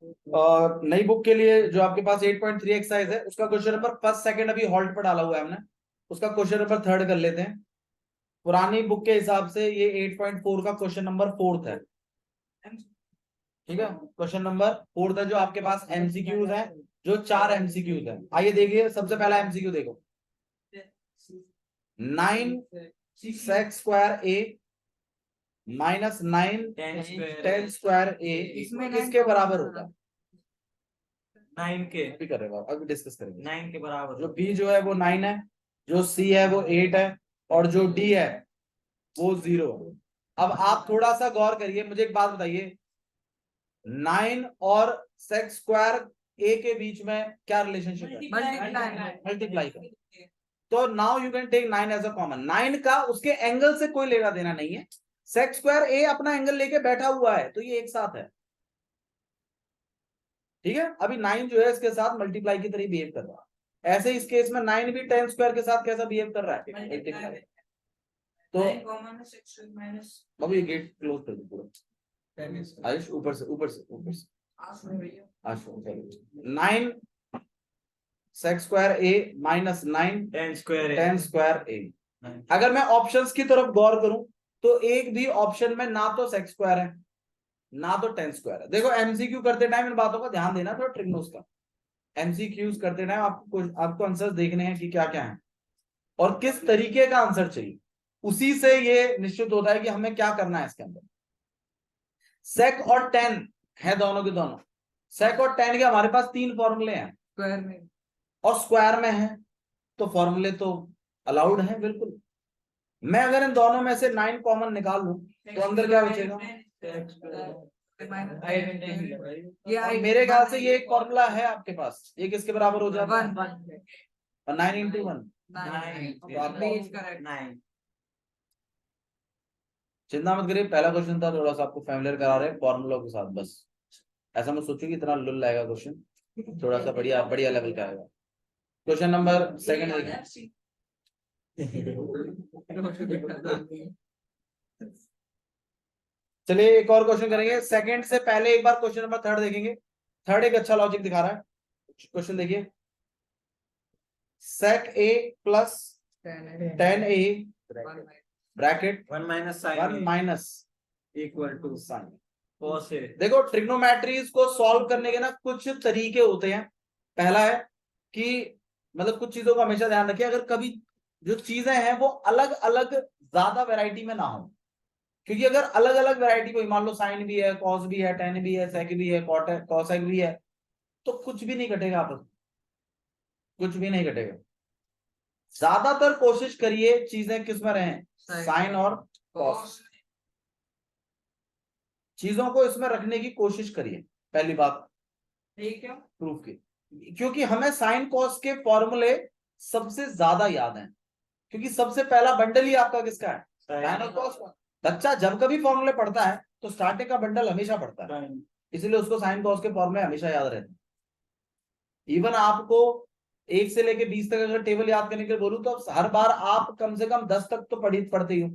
नई बुक के लिए जो आपके पास 8.3 एक्सरसाइज है, उसका क्वेश्चन नंबर फर्स्ट सेकंड अभी हॉल्ट पर डाला हुआ है हमने, उसका क्वेश्चन नंबर थर्ड कर लेते हैं। पुरानी बुक के हिसाब से ये 8.4 का क्वेश्चन नंबर फोर्थ है। ठीक है, क्वेश्चन नंबर फोर्थ है जो आपके पास एमसीक्यूज है, जो 4 एमसीक्यूज है। आइए देखिए, सबसे पहला एमसीक्यू देखो, 9 सेक स्क्वायर ए माइनस 9 10 स्क्वायर ए इसमें किसके बराबर होगा? 9 के अभी कर रहे हो, अभी डिस्कस करेंगे। 9 के बराबर। जो बी जो है वो 9 है, जो सी है वो 8 है, और जो डी है वो 0 है। अब आप थोड़ा सा गौर करिए, मुझे एक बात बताइए, 9 और सेक स्क्वायर ए के बीच में क्या रिलेशनशिप है? मल्टीप्लाई का। तो now you can take 9 as a common. 9 का उसके एंगल से कोई लेना देना नहीं है, सेक स्क्वायर ए अपना एंगल लेके बैठा हुआ है, तो ये एक साथ है। ठीक है, अभी 9 जो है इसके साथ मल्टीप्लाई की तरह बिहेव कर रहा है। ऐसे इस केस में 9 भी 10 स्क्वायर के साथ कैसा बिहेव कर रहा है? मल्टीप्लाई। तो अब ये गेट क्लोज कर दो पूरा, आयुष ऊपर से ऊपर से ऊपर से 9 सेक स्क्वायर ए माइनस 9 10 स्क्वायर ए। अगर मैं ऑप्शंस की तरफ गौर करूं तो एक भी ऑप्शन में ना तो सेक स्क्वायर है ना तो 10 स्क्वायर है। देखो, एमसीक्यू करते टाइम इन बातों का ध्यान देना, थोड़ा ट्रिग्नोस का। एमसीक्यूज करते टाइम आपको आंसर देखने हैं कि क्या क्या है और किस तरीके का आंसर चाहिए, उसी से ये निश्चित होता है कि हमें क्या करना है इसके अंदर। सेक और 10 है दोनों के दोनों। सेक और 10 के हमारे पास 3 फॉर्मूले हैं, स्क्वायर में और स्क्वायर में है, तो फॉर्मूले तो अलाउड है बिल्कुल। मैं अगर इन दोनों में से 9 कॉमन निकाल लूं तो अंदर क्या बचेगा? मेरे ख्याल से ये एक फॉर्मूला है आपके पास, ये किसके बराबर हो जाता है? 9 इंटू 1। चिंता मत करिए, पहला क्वेश्चन था, थोड़ा सा आपको फैमिलियर करा रहे हैं फॉर्मूला के साथ, बस ऐसा मत सोचो कि इतना लुल आएगा क्वेश्चन, थोड़ा सा बढ़िया बढ़िया लेवल का आएगा। क्वेश्चन नंबर सेकंड देखिए, चलिए एक और क्वेश्चन करेंगे। सेकंड से पहले एक बार क्वेश्चन नंबर थर्ड देखेंगे। थर्ड एक अच्छा लॉजिक दिखा रहा है। क्वेश्चन देखिए, sec a plus 10a bracket 1 minus equal to sine. cos a। देखो, ट्रिग्नोमेट्रीज को सॉल्व करने के ना कुछ तरीके होते हैं। पहला है कि मतलब कुछ चीजों का हमेशा ध्यान रखिए, अगर कभी जो चीजें हैं वो अलग अलग ज्यादा वैरायटी में ना हो, क्योंकि अगर अलग अलग वैरायटी को, मान लो साइन भी है, कॉस भी है, टेन भी है, सेक भी है, कॉसेक भी है, तो कुछ भी नहीं घटेगा आपस में, कुछ भी नहीं घटेगा। ज्यादातर कोशिश करिए चीजें किस में रहें, साइन और कॉस, चीजों को इसमें रखने की कोशिश करिए। पहली बात ठीक है, प्रूफ की, क्योंकि हमें साइन कॉस के फॉर्मूले सबसे ज्यादा याद हैं, क्योंकि सबसे पहला बंडल ही आपका किसका है? साइन और कॉस का। बच्चा जब कभी फॉर्मूले पढ़ता है तो स्टार्टिंग का बंडल हमेशा पढ़ता है, इसलिए उसको साइन कॉस के फॉर्मूले हमेशा याद रहते हैं। इवन आपको 1 से लेके 20 तक अगर टेबल याद करने के लिए बोलूं तो हर बार आप कम से कम 10 तक तो पढ़ते ही हो,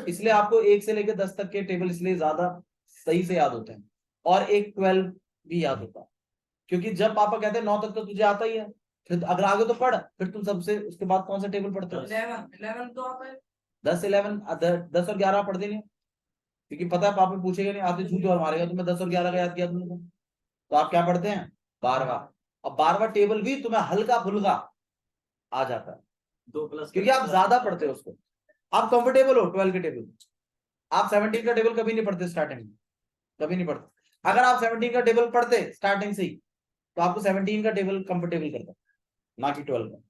इसलिए आपको 1 से लेके 10 तक के टेबल इसलिए ज्यादा सही से याद होते हैं, और एक 12 भी याद होता है, क्योंकि जब पापा कहते हैं 9 तक तो तुझे आता ही है, फिर अगर आगे तो पढ़, फिर तुम सबसे उसके बाद कौन सा टेबल पढ़ते हो? 11 तो आता है। 10 11 10 और 11 पढ़ते नहीं, क्योंकि पता है पापा पूछेगा नहीं, आते झूठ और मारेगा तुम्हें 10 और 11 का याद किया तुमने, तो आप क्या पढ़ते हैं? 12वां। अब 12वां टेबल भी तुम्हें हल्का फुल्का आ जाता है, 2+ क्योंकि आप ज्यादा पढ़ते हो उसको। आप कंफर्टेबल हो 12 के टेबल, आप 17 का टेबल कभी नहीं पढ़ते स्टार्टिंग में, कभी नहीं पढ़ते। अगर आप 17 का टेबल पढ़ते स्टार्टिंग से ही तो आपको 17 का टेबल कंफर्टेबल करता, ना कि 12 का।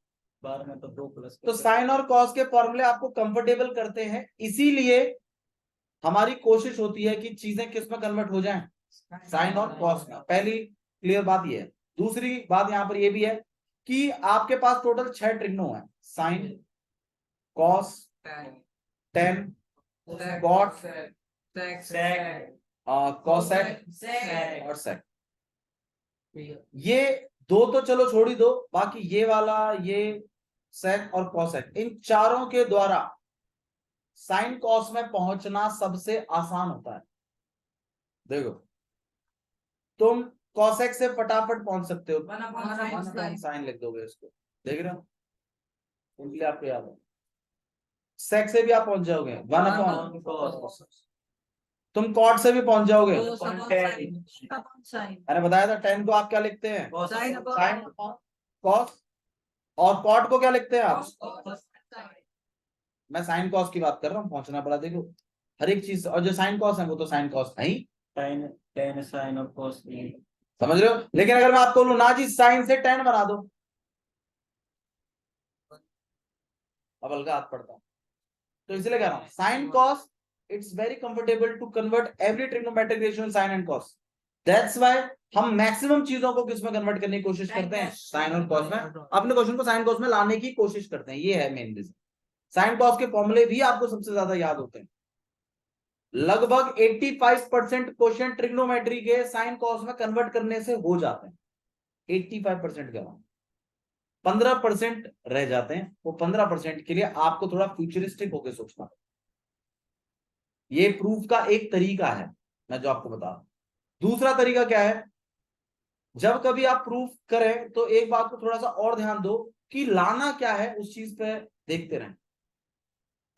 12 में तो 2+ तो साइन और कॉस के फॉर्मूले आपको कंफर्टेबल करते हैं, इसीलिए हमारी कोशिश होती है कि चीजें किस में कन्वर्ट हो जाएं, साइन और कॉस में। पहली क्लियर बात ये है। दूसरी बात यहां पर ये भी है कि आपके पास टोटल 6 ट्रिग्नो है, sine, cos, tan, cot, cosec और सेक। ये दो तो चलो छोड़ ही दो, बाकी ये वाला, ये सेक और कॉसेक, इन चारों के द्वारा साइन कॉस में पहुंचना सबसे आसान होता है। देखो, तुम कॉसेक से फटाफट पहुंच सकते हो, 1/sin। साइन लिख दोगे उसको, देख रहे हो, इसलिए आपको याद है। सेक से भी आप पहुंच जाओगे 1/cos, तुम कॉट से भी पहुंच जाओगे। मैंने बताया था 10 को आप क्या लिखते हैं, साइन कॉस, और कॉट को क्या लिखते हैं आप। मैं साइन कॉस की बात कर रहा हूँ, पहुंचना पड़ा, देखो हर एक चीज, और जो साइन कॉस है वो तो साइन कॉस है ही, टेन टेन साइन और कॉस की। समझ रहे हो। लेकिन अगर मैं आपको बोलूं ना जी साइन से 10 बना दो, अब हल्का हाथ पड़ता, तो इसलिए कह रहा हूं sine cos it's very comfortable to convert every trigonometric ratio in sine and cos, that's why हम मैक्सिमम चीजों को किस में कन्वर्ट करने की कोशिश करते हैं, साइन और कॉस में, अपने क्वेश्चन को साइन कॉस में लाने की कोशिश करते हैं, ये है मेन रीजन। साइन कॉस के फॉर्मूले भी आपको सबसे ज्यादा याद होते हैं, लगभग 85% क्वेश्चन ट्रिग्नोमेट्री के साइन कॉस में कन्वर्ट करने से हो जाते हैं, 85% के अलावा 15% रह जाते हैं, वो 15% के लिए आपको थोड़ा फ्यूचरिस्टिक होकर सोचना, ये प्रूफ का एक तरीका है मैं जो आपको बता रहा हूं। दूसरा तरीका क्या है, जब कभी आप प्रूफ करें तो एक बात को थोड़ा सा और ध्यान दो कि लाना क्या है उस चीज पे देखते रहें।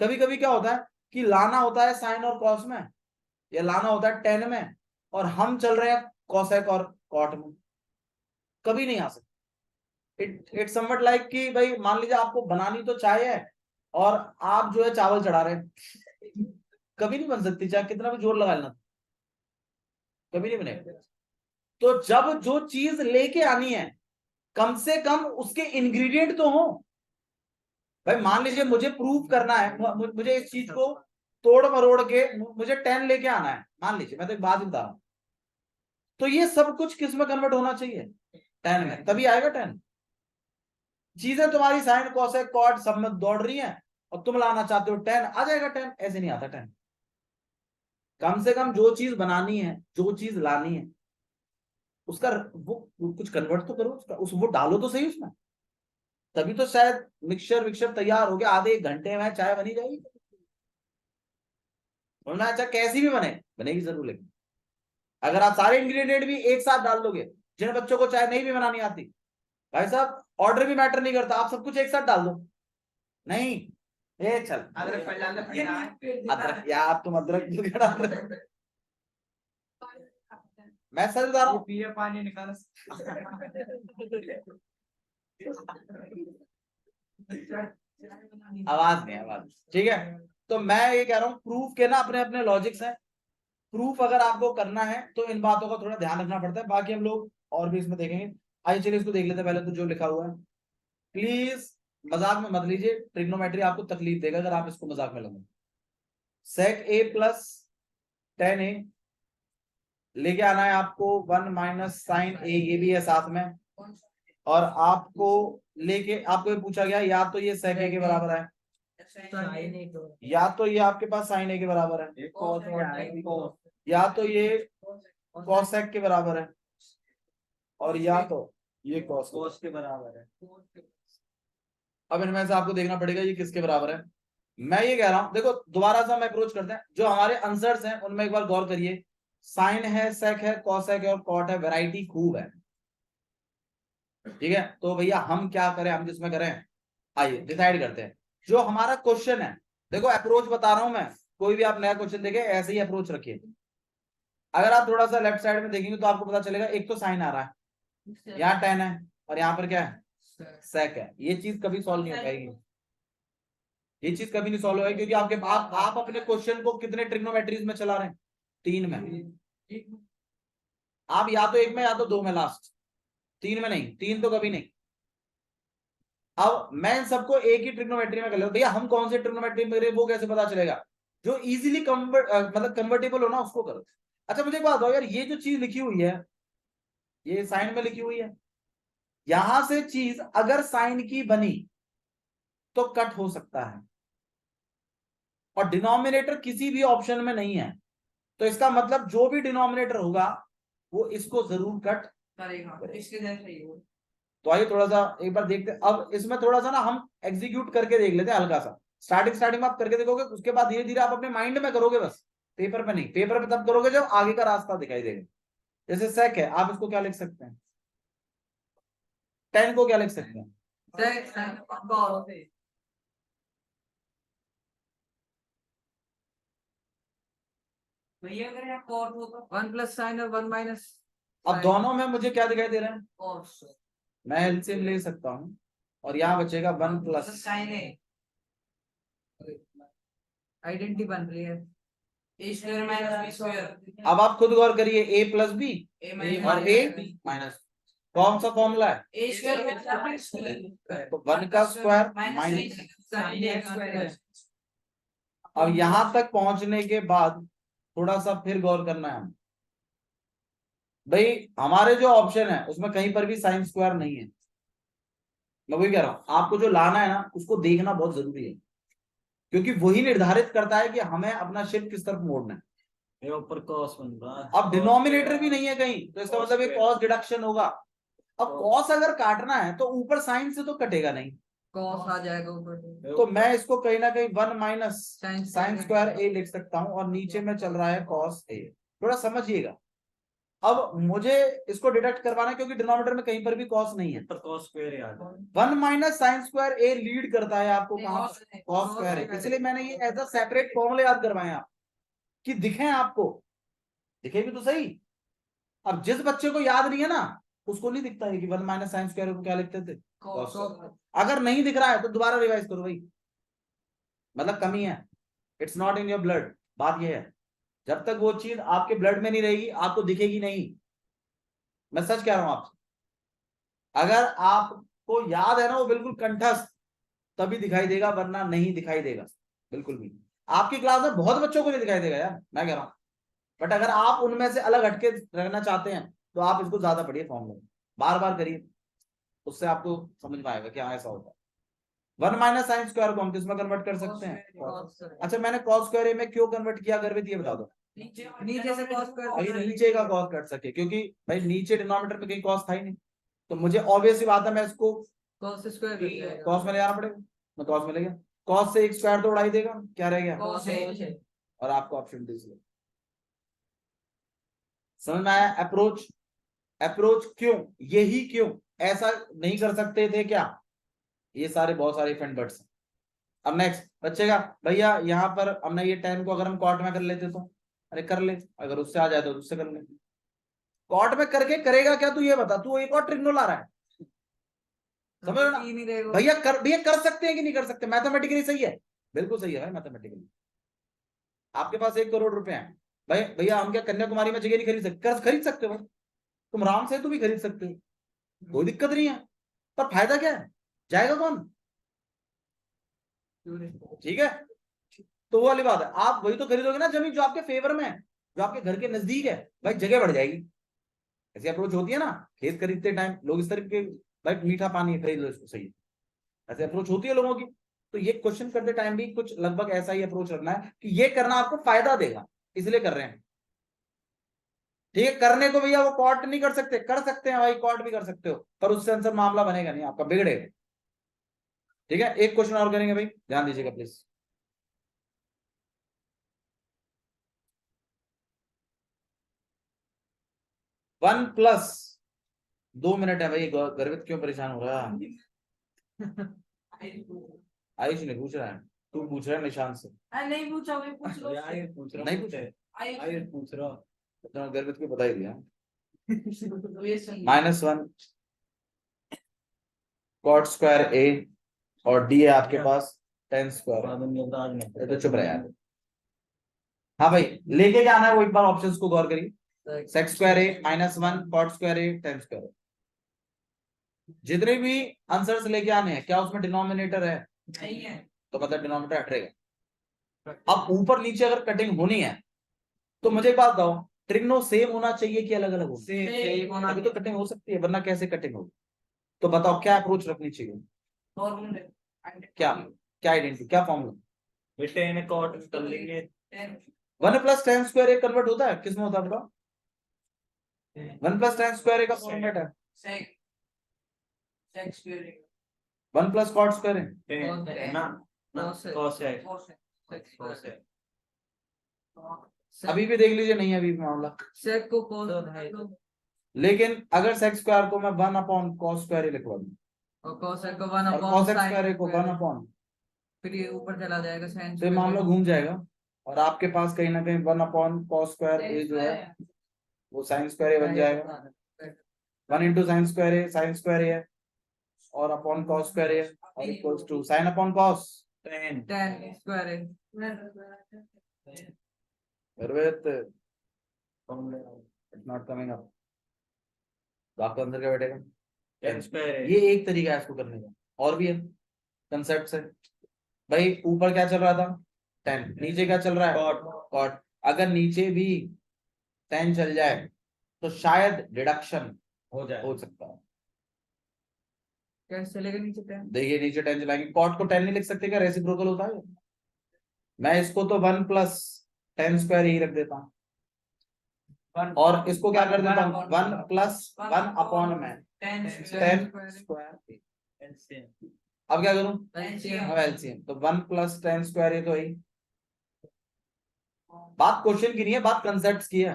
कभी कभी क्या होता है कि लाना होता है साइन और कॉस में, या लाना होता है टेन में, और हम चल रहे हैं कॉसेक और कॉट में, कभी नहीं आ सकते। इट समवट लाइक कि भाई मान लीजिए आपको बनानी तो चाय है और आप जो है चावल चढ़ा रहे हैं, कभी नहीं बन सकती, चाहे कितना भी जोर लगा लेना, कभी नहीं बनेगा। तो जब जो चीज लेके आनी है कम से कम उसके इंग्रेडिएंट तो हो। भाई मान लीजिए मुझे प्रूव करना है, मुझे इस चीज को तोड़ मरोड़ के मुझे 10 लेके आना है, मान लीजिए, मैं तो एक बात ही बता रहा हूं, तो ये सब कुछ किस में कन्वर्ट होना चाहिए, 10 में, तभी आएगा 10। चीजें तुम्हारी साइन कॉसेक कॉट सब में दौड़ रही हैं और तुम लाना चाहते हो 10, आ जाएगा 10, ऐसे नहीं आता 10। कम से कम जो चीज बनानी है, जो चीज लानी है, उसका वो कुछ कन्वर्ट तो करो, उसका वो डालो तो सही उसमें, तभी तो शायद मिक्सचर विक्सचर तैयार हो गया, आधे एक घंटे में चाय बनी जाएगी। वरना अच्छा कैसी भी बनेगी जरूर, लेकिन अगर आप सारे इंग्रेडिएंट भी एक साथ डाल दोगे, जिन बच्चों को चाय नहीं भी बनानी आती, भाई साहब ऑर्डर भी मैटर नहीं करता, आप सब कुछ एक साथ डाल दो, नहीं ये चल अदरक, यार तुम अदरक क्यों डाल रहे हो? मैं सच बता रहा हूँ, पिए पानी निकाल। आवाज नहीं, आवाज ठीक है। तो मैं ये कह रहा हूँ प्रूफ के ना अपने अपने लॉजिक्स हैं, प्रूफ अगर आपको करना है तो इन बातों का थोड़ा ध्यान रखना पड़ता है, बाकी हम लोग और भी इसमें देखेंगे। आइए चलिए इसको देख लेते हैं, पहले तो जो लिखा हुआ है, प्लीज मजाक में मत लीजिए, ट्रिग्नोमेट्री आपको तकलीफ देगा अगर आप इसको मजाक में लोगे। सेक ए प्लस 10a लेके आना है आपको 1 माइनस साइन ए, ये भी है साथ में, और आपको लेके आपको ये पूछा गया या तो ये सेक ए के बराबर है, या तो ये आपके पास साइन ए के बराबर है, या तो ये कॉसेक के बराबर है, और या तो ये कॉस के बराबर है। अब इनमें से आपको देखना पड़ेगा ये किसके बराबर है। मैं ये कह रहा हूं, देखो दोबारा से हम अप्रोच करते हैं, जो हमारे आंसर्स हैं उनमें एक बार गौर करिए, साइन है, सेक है, कॉसेक है और कॉट है, वैरायटी खूब है, ठीक है। तो भैया हम क्या करें, हम किसमें करें, आइए डिसाइड करते हैं। जो हमारा क्वेश्चन है, देखो अप्रोच बता रहा हूं मैं, कोई भी आप नया क्वेश्चन देखे ऐसे ही अप्रोच रखिए। अगर आप थोड़ा सा लेफ्ट साइड में देखेंगे तो आपको पता चलेगा, एक तो साइन आ रहा है, यहाँ 10 है और यहाँ पर क्या है, सेक है। ये चीज कभी सॉल्व नहीं हो पाएगी, ये चीज कभी नहीं सॉल्व होगी, क्योंकि आपके आप अपने क्वेश्चन को कितने ट्रिग्नोमेट्रीज में चला रहे हैं, 3 में। आप या तो 1 में या तो 2 में, लास्ट 3 में नहीं, 3 तो कभी नहीं। अब मैं इन सबको एक ही ट्रिग्नोमेट्री में कर लूं, भैया हम कौन से ट्रिग्नोमेट्री में वो कैसे पता चलेगा, जो इजीली मतलब कन्वर्टेबल हो ना उसको करो। अच्छा मुझे एक बात बताओ यार, ये जो चीज लिखी हुई है, ये साइन में लिखी हुई है, यहां से चीज अगर साइन की बनी तो कट हो सकता है, और डिनोमिनेटर किसी भी ऑप्शन में नहीं है, तो इसका मतलब जो भी डिनोमिनेटर होगा वो इसको जरूर कट करेगा, इसके जैसा ही हो। तो आइए थोड़ा सा एक बार देखते हैं। अब इसमें थोड़ा सा ना हम एग्जीक्यूट करके देख लेते हैं हल्का सा, स्टार्टिंग में आप करके देखोगे, उसके बाद धीरे धीरे आप अपने माइंड में करोगे, बस पेपर पे नहीं, पेपर पे तब करोगे जब आगे का रास्ता दिखाई देगा। जैसे sec है, आप इसको क्या लिख सकते हैं? tan को क्या लिख सकते हैं? Sec sin cos A. भैया अगर यहाँ cos होगा 1 प्लस साइन और 1 माइनस अब दोनों में मुझे क्या दिखाई दे रहा है? cos मैं एलसीएम ले सकता हूँ और यहाँ बचेगा 1 प्लस sin A. आइडेंटिटी बन रही है a square minus b square. अब आप खुद गौर करिए, a प्लस बी a और a माइनस, कौन सा फॉर्मूला है? a square minus b square. तो 1 का square minus. sin A square. अब यहां तक पहुंचने के बाद थोड़ा सा फिर गौर करना है हमें। भाई हमारे जो ऑप्शन है उसमें कहीं पर भी साइन स्क्वायर नहीं है। मैं वही कह रहा हूं, आपको जो लाना है ना उसको देखना बहुत जरूरी है, क्योंकि वही निर्धारित करता है कि हमें अपना शिफ्ट किस तरफ मोड़ना है। ये ऊपर कॉस बन रहा है। अब डिनोमिनेटर भी नहीं है कहीं, तो इसका मतलब ये कॉस डिडक्शन होगा। अब कॉस अगर काटना है तो ऊपर साइन से तो कटेगा नहीं, cos आ जाएगा ऊपर। तो मैं इसको कहीं ना कहीं 1 माइनस Sin साइन स्क्वायर ए लिख सकता हूं और नीचे में चल रहा है कॉस ए। थोड़ा समझिएगा। अब मुझे इसको डिडक्ट करवाना है क्योंकि डिनोमिनेटर में कहीं पर भी कॉस नहीं है। तो कॉस स्क्वायर याद है। 1 minus sine square a lead करता है आपको कहां? कॉस स्क्वायर है, इसलिए मैंने ये एज अ सेपरेट फॉर्मूले याद करवाए आप कि दिखे आपको, दिखे भी तो सही। अब जिस बच्चे को याद नहीं है ना उसको नहीं दिखता है कि 1 माइनस साइन स्क्वायर को क्या लिखते थे? cos अगर नहीं दिख रहा है तो दोबारा रिवाइज करो भाई, मतलब कमी है, it's not in your blood. बात यह है, जब तक वो चीज आपके ब्लड में नहीं रहेगी आपको दिखेगी नहीं। मैं सच कह रहा हूं आपसे, अगर आपको याद है ना वो बिल्कुल कंठस्थ, तभी दिखाई देगा, वरना नहीं दिखाई देगा बिल्कुल भी। आपकी क्लास में बहुत बच्चों को नहीं दिखाई देगा यार, मैं कह रहा हूं। बट अगर आप उनमें से अलग हटके रहना चाहते हैं तो आप इसको ज्यादा पढ़िए, फॉर्मूला बार बार करिए, उससे आपको समझ में आएगा क्या ऐसा होता है। 1 माइनस साइन स्क्वायर को हम किसमें कन्वर्ट कर सकते हैं? अच्छा, मैंने कॉस स्क्वायर ए में क्यों कन्वर्ट किया गर्वित, ये बता दो। नीचे से cos भाई कर नीचे का कॉस कट सके, क्योंकि भाई नीचे डिनोमिनेटर में कहीं कॉस था ही नहीं, तो मुझे ऑब्वियस सी बात है मैं इसको cos स्क्वायर कॉस में ले जाना पड़ेगा। मैं कॉस में ले गया, कॉस से एक स्क्वायर तो उड़ा ही देगा, क्या रह गया? cos A। और आपको ऑप्शन दीजिए। समझ में आया अप्रोच? अप्रोच क्यों, यही क्यों ऐसा नहीं कर सकते थे क्या? ये सारे बहुत सारे इफ एंड बट्स हैं। अब नेक्स्ट बचेगा भैया यहाँ पर हमने ये 10 को अगर हम कॉट में कर लेते तो, अरे कर ले, अगर उससे आ जाए तो उससे कर ले। कॉट में करके करेगा क्या तू ये बता, तू एक और ट्रिग्नो ला रहा है, समझ रहे हो ना? भैया कर सकते हैं कि नहीं कर सकते? मैथमेटिकली सही है, बिल्कुल सही है भाई मैथमेटिकली। आपके पास 1 करोड़ रुपए हैं भाई, भैया हम क्या कन्याकुमारी में जगह नहीं खरीद सकते? खरीद सकते हो भाई, तुम राम से तू भी खरीद सकते हो, कोई दिक्कत नहीं है। पर फायदा क्या है, जाएगा कौन? ठीक है, तो वो वाली बात है, आप वही तो खरीदोगे ना जमीन जो आपके फेवर में है, जो आपके घर के नजदीक है, भाई जगह बढ़ जाएगी। ऐसी अप्रोच होती है ना, खेत खरीदते टाइम लोग इस तरीके, भाई मीठा पानी खरीद लो इसको, सही है, ऐसे अप्रोच होती है लोगों की। तो ये क्वेश्चन करते टाइम भी कुछ लगभग ऐसा ही अप्रोच रखना है कि ये करना आपको फायदा देगा, इसलिए कर रहे हैं। ठीक है, करने को भैया वो कॉट नहीं कर सकते, कर सकते हैं भाई, कॉट भी कर सकते हो, पर उससे आंसर मामला बनेगा नहीं, आपका बिगड़ेगा। ठीक है, एक क्वेश्चन और करेंगे भाई, ध्यान दीजिएगा प्लीज। वन प्लस, 2 मिनट है भाई, गर्वित क्यों परेशान हो रहा है? आयुष ने पूछ रहा है, तू पूछ रहा है निशान से। नहीं पूछा, मैं पूछ लो। आयुष पूछ रहा नहीं हूँ। पूछा, आयुष पूछ रहा हूँ। तो गर्वित को बता ही दिया। माइनस -1 कॉट स्क्वायर ए और डी है आपके पास tan स्क्वायर। बाद में तो आज नहीं। तो चुप रहे यार। हाँ भाई, लेके क्या आना है वो एक बार ऑप्शंस को गौर करिए। सेक स्क्वायर ए -1 कॉट स्क्वायर ए tan स्क्वायर। जितने भी आंसर्स लेके आने हैं, क्या उसमें डिनोमिनेटर है? नहीं है, तो मतलब डिनोमिनेटर हटेगा। अब ऊपर नीचे अगर कटिंग होनी है तो मुझे एक बात बताओ, ट्रिग्नो सेम होना चाहिए कि अलग अलग हो? सेम होना अभी तो कटिंग हो सकती है, वरना कैसे कटिंग होगी? तो बताओ क्या अप्रोच रखनी चाहिए, नॉर्मल क्या क्या आइडेंटिटी, क्या फॉर्मूला? बेटे इन्हें कॉट कर लेंगे। 1 प्लस tan स्क्वायर ए कन्वर्ट होता है, किसमें होता है बताओ? 1 प्लस tan स्क्वायर ए का फॉर्मेट है sec square 1 plus cot square a. ना ना cos है। कॉस है। cos है। कॉस है। अभी भी देख लीजिए, नहीं है अभी भी मामला। सेक को cos लेकिन अगर सेक्स स्क्वायर को मैं 1/cos² लिखवा दूं और cosec को 1 और अपॉन cos x² को 1/, फिर ये ऊपर चला जाएगा sin तो ये मामला घूम जाएगा और आपके पास कहीं ना कहीं 1/cos² जो है वो sin² बन जाएगा। 1 × sin² है और अपॉन cos² और equals to sin/cos। 10 tan square not coming up, तो आपको अंदर क्या बैठेगा? 10 स्क्वायर है। ये एक तरीका है इसको करने का, और भी है कंसेप्ट है भाई। ऊपर क्या चल रहा था? 10, नीचे क्या चल रहा है? Cot। cot। अगर नीचे भी 10 चल जाए तो शायद डिडक्शन हो जाए। हो सकता है। कैसे चलेगा नीचे tan देखिए नीचे 10 चलाएंगे, कॉट को 10 नहीं लिख सकते क्या? रेसिप्रोकल होता है। मैं इसको तो 1+10² ही रख देता हूँ और इसको क्या कर देता हूँ? 1+1 में 10²। LCM। अब क्या करूं? LCM अब एलसीएम, तो 1+10² ये तो ही। बात क्वेश्चन की नहीं है, बात कंसेप्ट की है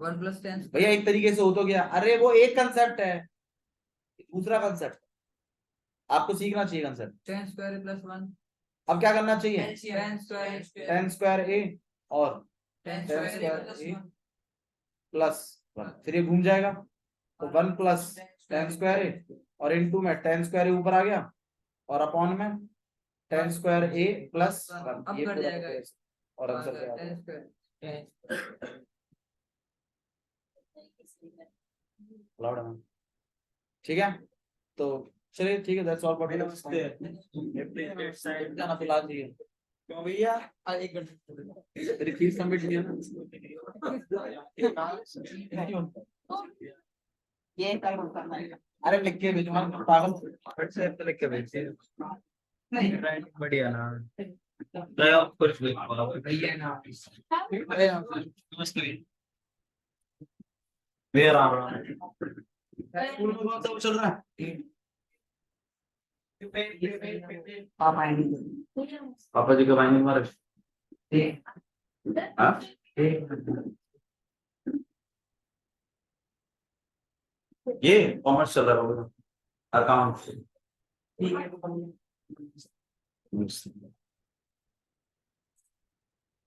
1 + 10 भैया। एक तरीके से हो तो गया, अरे वो एक कंसेप्ट है, दूसरा कंसेप्ट आपको सीखना चाहिए कंसेप्ट। 10 square + 1 अब क्या करना चाहिए? 10 square 10² और 10 10² square + 1 +1, फिर ये घूम जाएगा तो 1+10² और इनटू में 10² ऊपर आ गया और अपॉन में 10² + 1, अब ये कट पूरा जाएगा और आंसर क्या आ गया? 10 square Loud है ना? ठीक है, तो चलिए ठीक है, दैट्स ऑल फॉर नमस्ते। Appreciate side। जाना फिलहाल चाहिए। क्यों भैया? एक घंटे तेरी फीस सबमिट किया ना? ये कल करना है। अरे लिख के भेजो, मैं पागल WhatsApp पे लिख के भेजते हैं। नहीं। राइट बढ़िया ना। नहीं आप कुछ लिख पाओ। भैया ना नमस्ते। मेरा आ रहा है। स्कूल में कौन सा वो चल रहा है? पापा आएंगे पापा जी कब आएंगे हमारे? हाँ? ये कॉमर्स चल रहा होगा, अकाउंट। ठीक है